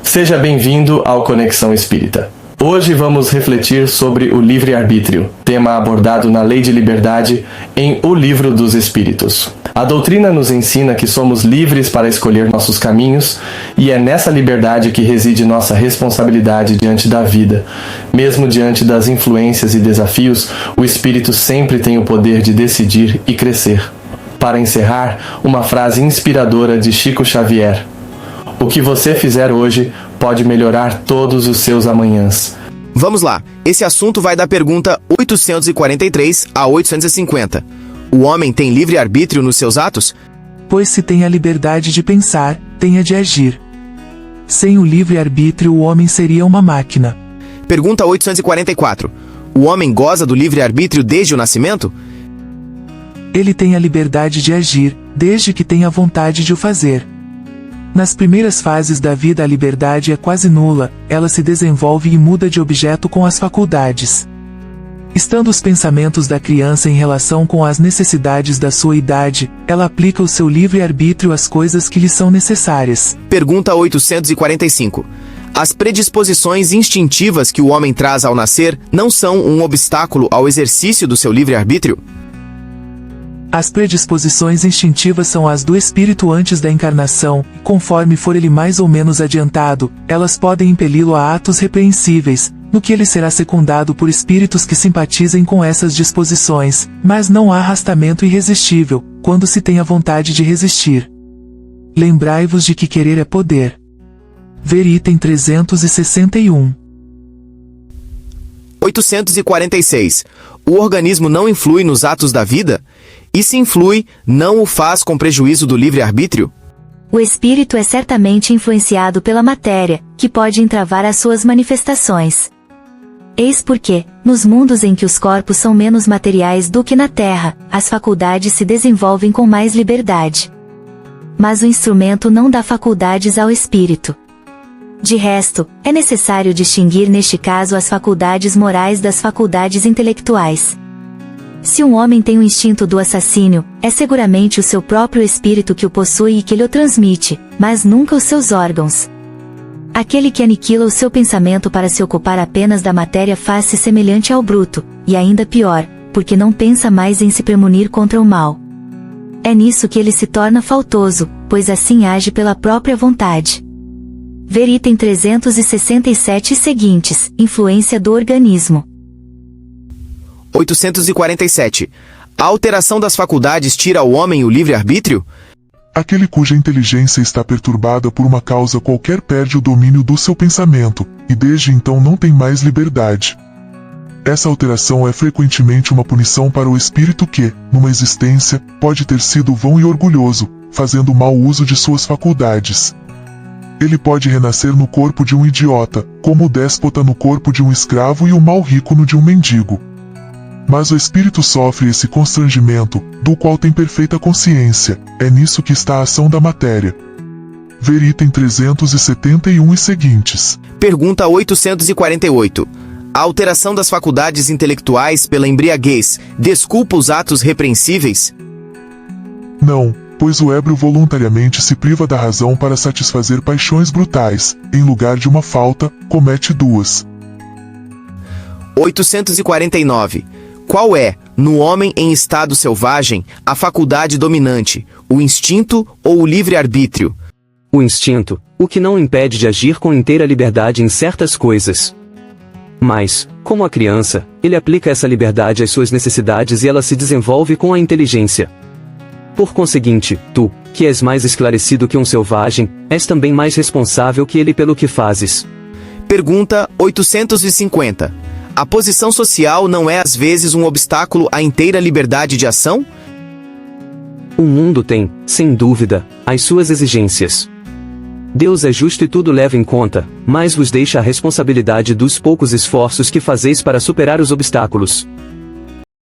Seja bem-vindo ao Conexão Espírita. Hoje vamos refletir sobre o livre-arbítrio, tema abordado na Lei de Liberdade em O Livro dos Espíritos. A doutrina nos ensina que somos livres para escolher nossos caminhos e é nessa liberdade que reside nossa responsabilidade diante da vida. Mesmo diante das influências e desafios, o espírito sempre tem o poder de decidir e crescer. Para encerrar, uma frase inspiradora de Chico Xavier: o que você fizer hoje pode melhorar todos os seus amanhãs. Vamos lá, esse assunto vai da pergunta 843 a 850. O homem tem livre-arbítrio nos seus atos? Pois se tem a liberdade de pensar, tem a de agir. Sem o livre-arbítrio o homem seria uma máquina. Pergunta 844. O homem goza do livre-arbítrio desde o nascimento? Ele tem a liberdade de agir, desde que tenha vontade de o fazer. Nas primeiras fases da vida a liberdade é quase nula, ela se desenvolve e muda de objeto com as faculdades. Estando os pensamentos da criança em relação com as necessidades da sua idade, ela aplica o seu livre-arbítrio às coisas que lhe são necessárias. Pergunta 845. As predisposições instintivas que o homem traz ao nascer não são um obstáculo ao exercício do seu livre-arbítrio? As predisposições instintivas são as do espírito antes da encarnação, e conforme for ele mais ou menos adiantado, elas podem impeli-lo a atos repreensíveis, no que ele será secundado por espíritos que simpatizem com essas disposições, mas não há arrastamento irresistível, quando se tem a vontade de resistir. Lembrai-vos de que querer é poder. Ver item 361. 846. O organismo não influi nos atos da vida? E se influi, não o faz com prejuízo do livre-arbítrio? O espírito é certamente influenciado pela matéria, que pode entravar as suas manifestações. Eis porque, nos mundos em que os corpos são menos materiais do que na Terra, as faculdades se desenvolvem com mais liberdade. Mas o instrumento não dá faculdades ao espírito. De resto, é necessário distinguir neste caso as faculdades morais das faculdades intelectuais. Se um homem tem o instinto do assassínio, é seguramente o seu próprio espírito que o possui e que lhe o transmite, mas nunca os seus órgãos. Aquele que aniquila o seu pensamento para se ocupar apenas da matéria faz-se semelhante ao bruto, e ainda pior, porque não pensa mais em se premunir contra o mal. É nisso que ele se torna faltoso, pois assim age pela própria vontade. Ver item 367 e seguintes, influência do organismo. 847. A alteração das faculdades tira ao homem o livre-arbítrio? Aquele cuja inteligência está perturbada por uma causa qualquer perde o domínio do seu pensamento, e desde então não tem mais liberdade. Essa alteração é frequentemente uma punição para o espírito que, numa existência, pode ter sido vão e orgulhoso, fazendo mau uso de suas faculdades. Ele pode renascer no corpo de um idiota, como o déspota no corpo de um escravo e o mau rico no de um mendigo. Mas o espírito sofre esse constrangimento, do qual tem perfeita consciência, é nisso que está a ação da matéria. Ver item 371 e seguintes. Pergunta 848. A alteração das faculdades intelectuais pela embriaguez desculpa os atos repreensíveis? Não, pois o ébrio voluntariamente se priva da razão para satisfazer paixões brutais, em lugar de uma falta, comete duas. 849. Qual é, no homem em estado selvagem, a faculdade dominante, o instinto ou o livre-arbítrio? O instinto, o que não impede de agir com inteira liberdade em certas coisas. Mas, como a criança, ele aplica essa liberdade às suas necessidades e ela se desenvolve com a inteligência. Por conseguinte, tu, que és mais esclarecido que um selvagem, és também mais responsável que ele pelo que fazes. Pergunta 850. A posição social não é às vezes um obstáculo à inteira liberdade de ação? O mundo tem, sem dúvida, as suas exigências. Deus é justo e tudo leva em conta, mas vos deixa a responsabilidade dos poucos esforços que fazeis para superar os obstáculos.